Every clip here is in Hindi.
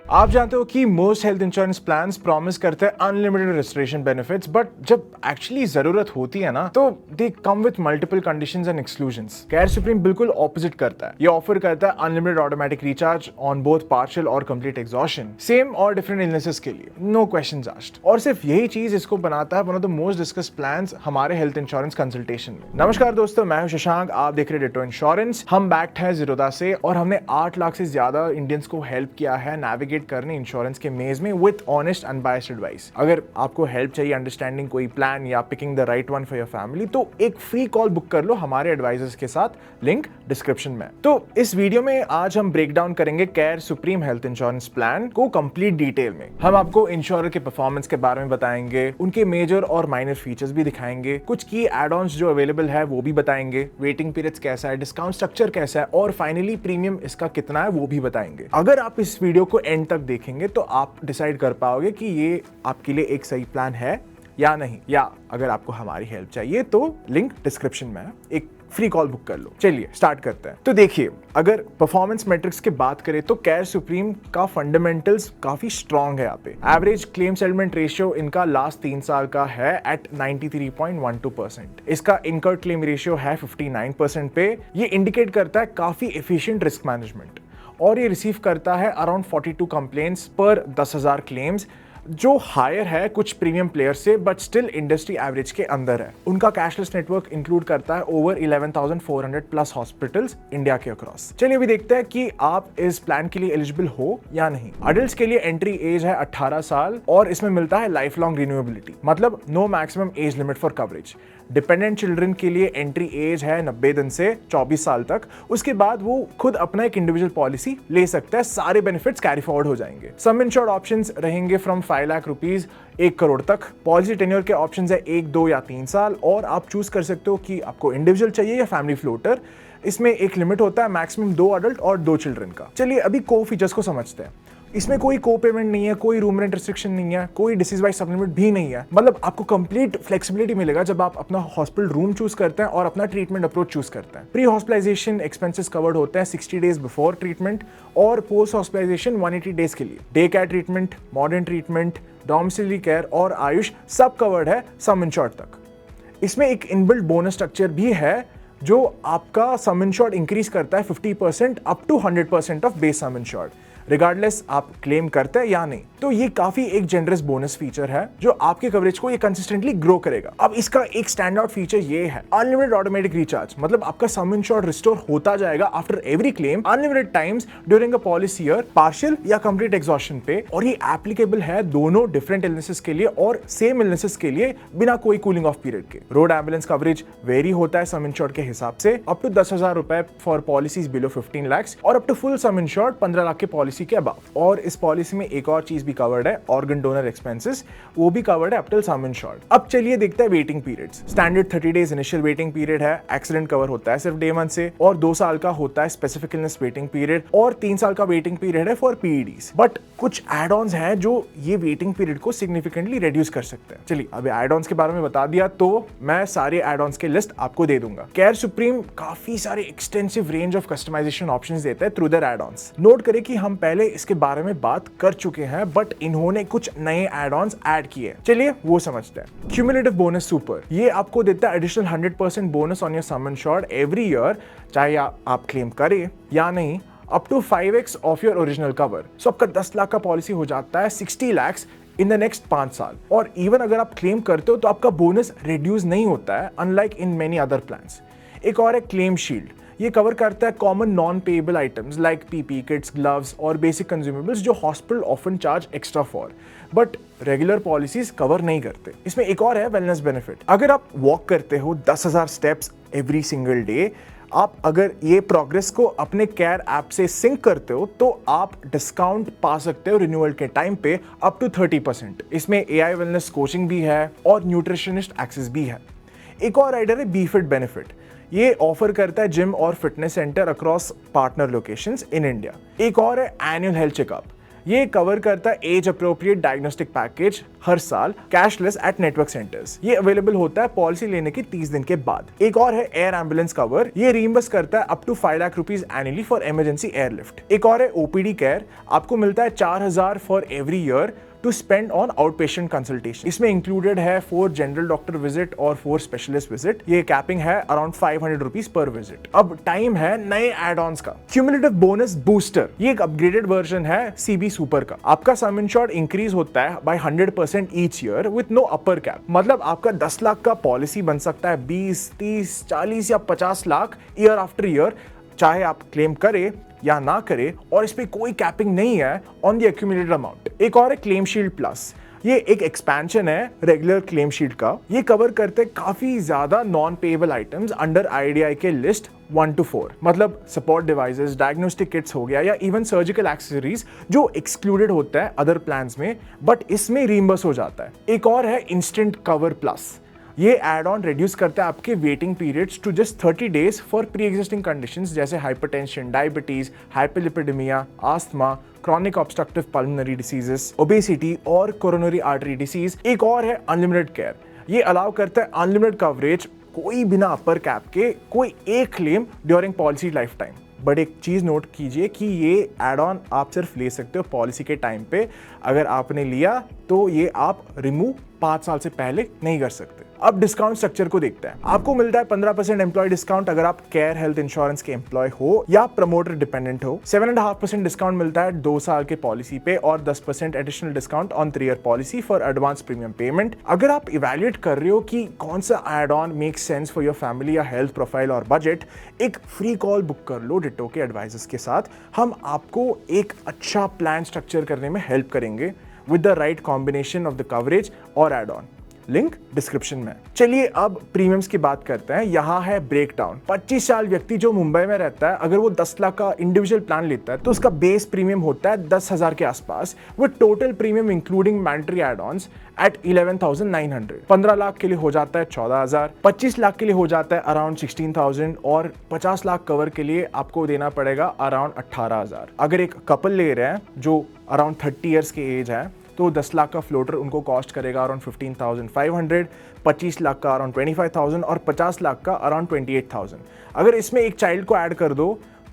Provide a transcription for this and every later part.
आप जानते हो कि most health insurance plans promise करते हैं अनलिमिटेड रेस्टोरेशन बेनिफिट्स, बट जब एक्चुअली जरूरत होती है ना तो they come with multiple conditions and exclusions. Care supreme बिल्कुल ऑपोजिट करता है। ये ऑफर करता है unlimited automatic recharge on both partial और कंप्लीट एग्जॉशन, सेम और डिफरेंट इलनेसेस के लिए, नो क्वेश्चंस आस्क्ड। और सिर्फ यही चीज इसको बनाता है one of the most discussed plans हमारे हेल्थ इंश्योरेंस कंसल्टेशन में। नमस्कार दोस्तों, मैं हूं शशांक, आप देख रहे हैं डिटो इंश्योरेंस। हम बैक्ड है ज़ीरोधा से और हमने 8 लाख से ज्यादा इंडियंस को हेल्प किया है नेविगेट करने इंश्योरेंस के मेज में विद ऑनेस्ट अनबायस्ड एडवाइस। अगर आपको हेल्प चाहिए अंडरस्टैंडिंग कोई प्लान या picking the right one for your family, तो एक फ्री कॉल बुक कर लो हमारे एडवाइजर्स के साथ, लिंक डिस्क्रिप्शन में। तो इस वीडियो में आज हम ब्रेक डाउन करेंगे care supreme health insurance plan को कंप्लीट डिटेल में। हम आपको इंश्योरर के परफॉर्मेंस के बारे में बताएंगे, उनके मेजर और माइनर फीचर्स भी दिखाएंगे, कुछ की एड ऑन्स जो अवेलेबल है वो भी बताएंगे, वेटिंग पीरियड्स कैसा है, डिस्काउंट स्ट्रक्चर कैसा है और फाइनली प्रीमियम इसका कितना है वो भी बताएंगे। अगर आप इस वीडियो को एंड तक देखेंगे तो आप डिसाइड कर पाओगे कि ये आपके लिए एक सही प्लान है या नहीं, या अगर आपको हमारी हेल्प चाहिए तो लिंक डिस्क्रिप्शन में है, एक फ्री कॉल बुक कर लो। चलिए स्टार्ट करते हैं। तो देखिए, अगर परफॉर्मेंस मैट्रिक्स की बात करें तो केयर सुप्रीम का फंडामेंटल्स काफी स्ट्रांग है। यहाँ पे एवरेज क्लेम सेटलमेंट रेशियो इनका लास्ट 3 साल का है एट 93.12%। इसका इनकर्ड क्लेम रेशियो है 59% पे। ये इंडिकेट करता है काफी एफिशिएंट रिस्क मैनेजमेंट और ये रिसीव करता है अराउंड 42 कंप्लेंट्स पर 10,000 क्लेम्स, जो हायर है कुछ प्रीमियम प्लेयर से बट स्टिल इंडस्ट्री एवरेज के अंदर है। उनका कैशलेस नेटवर्क इंक्लूड करता है ओवर 11,400 प्लस हॉस्पिटल्स इंडिया के अक्रॉस। चलिए अभी देखते हैं कि आप इस प्लान के लिए एलिजिबल हो या नहीं। अडल्ट्स के लिए एंट्री एज है 18 साल और इसमें मिलता है लाइफ लॉन्ग रिन्यूएबिलिटी, मतलब no maximum age limit for coverage. Dependent children के लिए एंट्री एज है 90 दिन से 24 साल तक। उसके बाद वो खुद अपना एक इंडिविजुअल पॉलिसी ले सकता है, सारे बेनिफिट्स कैरी फॉरवर्ड हो जाएंगे। सम इंश्योर्ड ऑप्शंस रहेंगे फ्रॉम 5 लाख रुपीज 1 करोड़ तक। पॉलिसी टेन्योर के ऑप्शंस है 1, 2 या 3 साल और आप चूज कर सकते हो कि आपको इंडिविजुअल चाहिए या फैमिली फ्लोटर। इसमें एक लिमिट होता है मैक्सिमम 2 अडल्ट और 2 चिल्ड्रन का। चलिए अभी को फीचर्स को समझते हैं। इसमें कोई को पेमेंट नहीं है, कोई रूम रेंट रिस्ट्रिक्शन नहीं है, कोई डिसीज वाइज सप्लीमेंट भी नहीं है। मतलब आपको कंप्लीट फ्लेक्सिबिलिटी मिलेगा जब आप अपना हॉस्पिटल रूम चूज करते हैं और अपना ट्रीटमेंट अप्रोच चूज करते हैं। प्री हॉस्पिटलाइजेशन एक्सपेंसेस कवर्ड होते हैं 60 डेज बिफोर ट्रीटमेंट और पोस्ट हॉस्पिटलाइजेशन 180 डेज के लिए। Day care treatment, modern treatment, domiciliary care और आयुष सब कवर्ड है सम इंश्योर्ड तक। इसमें एक इनबिल्ट बोनस स्ट्रक्चर भी है जो आपका सम इंश्योर्ड इंक्रीज करता है 50% up to 100% of base sum insured, regardless आप क्लेम करते हैं या नहीं। तो ये काफी एक जेनरस बोनस फीचर है जो आपके कवरेज को ये कंसिस्टेंटली ग्रो करेगा। अब इसका एक स्टैंड आउट फीचर ये है अनलिमिटेड ऑटोमेटिक रिचार्ज, मतलब आपका सम इंश्योर्ड रिस्टोर होता जाएगा after every claim unlimited times during a policy year, partial या कंप्लीट एग्जॉशन पे। और ये एप्लीकेबल है दोनों डिफरेंट इलनेसेस के लिए और सेम इलनेसेस के लिए बिना कोई कूलिंग ऑफ पीरियड के। रोड एम्बुलेंस कवरेज वेरी होता है सम इंश्योर्ड के हिसाब से, अप टू 10,000 रुपए फॉर पॉलिसीज बिलो 15 लाख और up to full sum insured 15 lakh के पॉलिसी के अबव। और इस पॉलिसी में एक और चीज भी कवर्ड है, ऑर्गन डोनर एक्सपेंसेस, वो भी कवर्ड है अप टिल सम इंश्योर्ड। अब चलिए देखते हैं waiting periods. Standard 30 days initial waiting period है, एक्सीडेंट कवर होता है सिर्फ डे 1 से, और 2 साल का होता है स्पेसिफिक इलनेस वेटिंग पीरियड और 3 साल का वेटिंग पीरियड है फॉर पीईडीज। बट कुछ एड ऑन्स हैं जो ये वेटिंग पीरियड को सिग्निफिकेंटली रिड्यूस कर सकते हैं। चलिए अभी एड ऑन्स के बारे में बता दिया तो मैं सारे एड ऑन्स के लिस्ट आपको दे दूंगा। केयर सुप्रीम काफी सारे extensive range of customization options देता है through their add ons. Note करें कि हम पहले इसके बारे में बात कर चुके हैं बट इन्होंने कुछ नए एड ऑन्स ऐड किए। चलिए वो समझते हैं। क्यूमुलेटिव बोनस सुपर, ये आपको देता है additional 100% bonus on your sum insured every year, चाहे आप क्लेम करें या नहीं, up to 5x of your original cover. So आपका 10 लाख का पॉलिसी हो जाता है 60 लाख इन द नेक्स्ट 5 साल। और इवन अगर आप क्लेम करते हो तो आपका बोनस रिड्यूस नहीं होता है, unlike in many other plans. एक और है क्लेम शील्ड, ये कवर करता है common non payable items like PP kits, gloves और बेसिक कंज्यूमेबल्स जो hospital often charge extra for, but regular policies cover नहीं करते। इसमें एक और है वेलनेस बेनिफिट। अगर आप वॉक करते हो 10,000 स्टेप्स एवरी सिंगल डे, आप अगर ये प्रोग्रेस को अपने केयर ऐप से सिंक करते हो तो आप डिस्काउंट पा सकते हो रिन्यूअल के टाइम पे अप टू 30%। इसमें AI वेलनेस कोचिंग भी है और न्यूट्रिशनिस्ट एक्सेस भी है। एक और राइडर है बी फिट बेनिफिट, ये ऑफर करता है जिम और fitness centre across partner locations in India. एक और है एनुअल हेल्थ चेकअप, ये कवर करता है एज अप्रोप्रिएट डायग्नोस्टिक पैकेज हर साल कैशलेस एट नेटवर्क सेंटर्स। ये अवेलेबल होता है पॉलिसी लेने के 30 दिन के बाद। एक और है एयर एम्बुलेंस कवर। ये रीइंबर्स करता है up to 5 lakh rupees annually for emergency airlift. एक और है ओपीडी केयर। आपको मिलता है 4,000 for every year to spend on out patient consultation. इसमें इंक्लूडेड है 4 जनरल डॉक्टर विजिट और 4 स्पेशलिस्ट विजिट। ये कैपिंग है अराउंड 500 रुपीज पर विजिट। अब टाइम है नए एड ऑन्स का। क्यूमुलेटिव बोनस बूस्टर, ये एक अपग्रेडेड वर्जन है सीबी सुपर का। आपका सम इंश्योर्ड इंक्रीज होता है by 100% each year with no upper cap. मतलब आपका 10 लाख का पॉलिसी बन सकता है 20, 30, 40 या 50 लाख ईयर आफ्टर ईयर, चाहे आप क्लेम करें या ना करे, और इस पे कोई कैपिंग नहीं है ऑन द एक्यूमुलेटेड अमाउंट। एक और है क्लेम शील्ड प्लस। ये एक एक्सपेंशन है रेगुलर क्लेम शील्ड का। ये कवर करते काफी ज्यादा non payable items under IDI के लिस्ट 1 to 4। मतलब सपोर्ट डिवाइसेस, डायग्नोस्टिक किट्स हो गया या इवन सर्जिकल एक्सेसरीज जो एक्सक्लूडेड होता है अदर प्लान्स में, बट इसमें रीइंबर्स हो जाता है। एक और है इंस्टेंट कवर प्लस। ये एड ऑन रिड्यूस करता है आपके waiting periods to just 30 days for pre existing conditions जैसे hypertension, diabetes, hyperlipidaemia, asthma, chronic obstructive pulmonary diseases, obesity और कोरोनरी आर्टरी डिसीज। एक और है अनलिमिटेड केयर। ये अलाउ करता है अनलिमिटेड कवरेज, कोई बिना अपर कैप के, कोई एक claim during policy life time. But एक चीज नोट कीजिए कि ये एड ऑन आप सिर्फ ले सकते हो पॉलिसी के टाइम पे। अगर आपने लिया तो ये आप रिमूव 5 साल से पहले नहीं कर सकते। अब डिस्काउंट स्ट्रक्चर को देखते हैं। आपको मिलता है 15% एम्प्लॉय डिस्काउंट अगर आप केयर हेल्थ इंश्योरेंस के एम्प्लॉय हो या प्रमोटर डिपेंडेंट हो। 7.5% डिस्काउंट मिलता है 2 साल के पॉलिसी पे और 10% additional discount on 3 year policy for advance premium payment. अगर आप इवैल्यूएट कर रहे हो कि कौन सा add on make sense for your family या हेल्थ प्रोफाइल और बजट, एक फ्री कॉल बुक कर लो डिट्टो के एडवाइजर्स के साथ। हम आपको एक अच्छा प्लान स्ट्रक्चर करने में हेल्प करेंगे with the right combination of the coverage और एड ऑन। लिंक डिस्क्रिप्शन में। चलिए अब प्रीमियम्स की बात करते हैं। यहाँ है ब्रेकडाउन। 25 साल व्यक्ति जो मुंबई में रहता है, अगर वो 10 लाख का इंडिविजुअल प्लान लेता है तो उसका बेस प्रीमियम होता है 10,000 के आसपास, with total premium including mandatory add ons at 11,900। 15 lakh के लिए हो जाता है 14,000, 25 लाख के लिए हो जाता है अराउंड 16,000 और 50 लाख कवर के लिए आपको देना पड़ेगा अराउंड 18,000। अगर एक कपल ले रहे हैं जो अराउंड 30 ईयर्स के एज है तो 10 लाख का फ्लोटर उनको कॉस्ट करेगा अराउंड 15,500, 25 लाख का अराउंड 25,000 और 50 लाख का अराउंड 28,000। अगर इसमें एक चाइल्ड को ऐड कर दो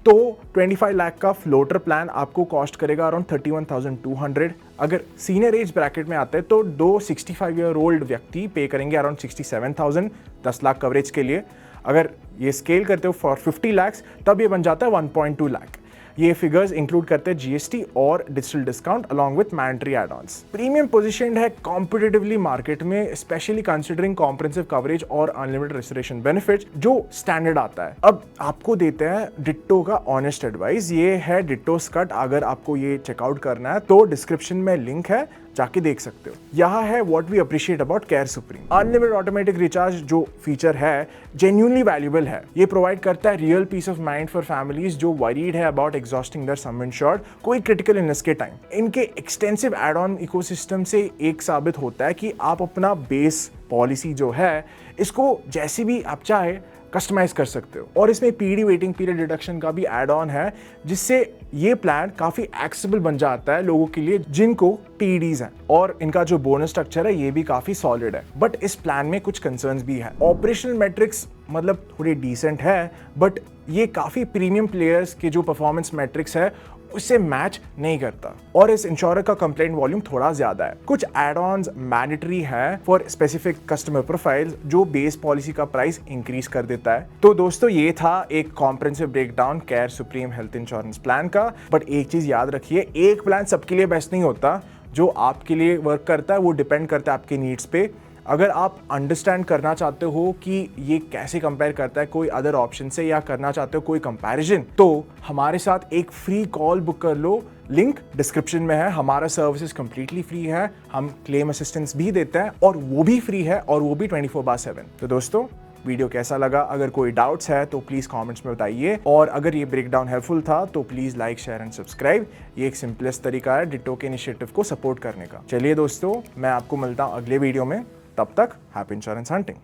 तो 25 लाख का फ्लोटर प्लान आपको कॉस्ट करेगा अराउंड 31,200। अगर सीनियर एज ब्रैकेट में आते हैं तो 2 65 ईयर ओल्ड व्यक्ति पे करेंगे अराउंड 67,000 10 लाख कवरेज के लिए। अगर ये स्केल करते हो फॉर 50 लाख तब ये बन जाता है 1.2 लाख। ये फिगर्स इंक्लूड करते हैं जीएसटी और digital discount along with mandatory add ons. Premium positioned है कॉम्पिटिटिवली मार्केट में, स्पेशली कंसीडरिंग कॉम्प्रिहेंसिव कवरेज और अनलिमिटेड रिस्टोरेशन बेनिफिट्स जो स्टैंडर्ड आता है। अब आपको देते हैं डिट्टो का ऑनेस्ट एडवाइस। ये है डिट्टोस कट। अगर आपको ये चेकआउट करना है तो डिस्क्रिप्शन में लिंक है, जाके देख सकते हो। यहाँ है what we appreciate about Care Supreme. Unlimited automatic recharge जो फीचर है जेन्युइनली वैल्यूएबल है। ये प्रोवाइड करता है real peace of mind for families जो वरीड है about exhausting their sum insured कोई क्रिटिकल इलनेस के टाइम। इनके एक्सटेंसिव एड ऑन इकोसिस्टम से एक साबित होता है कि आप अपना बेस पॉलिसी जो है इसको जैसी भी आप चाहे कस्टमाइज कर सकते हो। और इसमें पीडी वेटिंग पीरियड रिडक्शन का भी एड ऑन है, जिससे ये प्लान काफी एक्सेसिबल बन जाता है लोगों के लिए जिनको पीडीज हैं। और इनका जो बोनस स्ट्रक्चर है ये भी काफी सॉलिड है। बट इस प्लान में कुछ कंसर्न्स भी है। ऑपरेशनल मैट्रिक्स मतलब थोड़ी डिसेंट है, बट ये काफी प्रीमियम प्लेयर्स के जो परफॉर्मेंस मैट्रिक्स है उससे मैच नहीं करता। और इस इंश्योरर का कंप्लेंट वॉल्यूम थोड़ा ज्यादा है। कुछ एड ऑन्स मैंडेटरी है फॉर स्पेसिफिक कस्टमर प्रोफाइल जो बेस पॉलिसी का प्राइस इंक्रीज कर देता है। तो दोस्तों ये था एक comprehensive breakdown care supreme health insurance plan का। बट एक चीज याद रखिए, एक प्लान सबके लिए बेस्ट नहीं होता। जो आपके लिए वर्क करता है वो डिपेंड करता है आपके नीड्स पे। अगर आप अंडरस्टैंड करना चाहते हो कि ये कैसे कंपेयर करता है कोई अदर ऑप्शन से, या करना चाहते हो कोई कंपैरिजन, तो हमारे साथ एक फ्री कॉल बुक कर लो। लिंक डिस्क्रिप्शन में है। हमारा सर्विसेज कंप्लीटली फ्री है। हम क्लेम असिस्टेंस भी देते हैं और वो भी फ्री है, और वो भी 24/7। तो दोस्तों वीडियो कैसा लगा? अगर कोई डाउट्स है तो प्लीज कमेंट्स में बताइए। और अगर ये ब्रेकडाउन हेल्पफुल था तो please like, share and subscribe. ये एक सिंपलेस्ट तरीका है डिट्टो के इनिशिएटिव को सपोर्ट करने का। चलिए दोस्तों, मैं आपको मिलता हूँ अगले वीडियो में। तब तक हैप्पी इंश्योरेंस हंटिंग।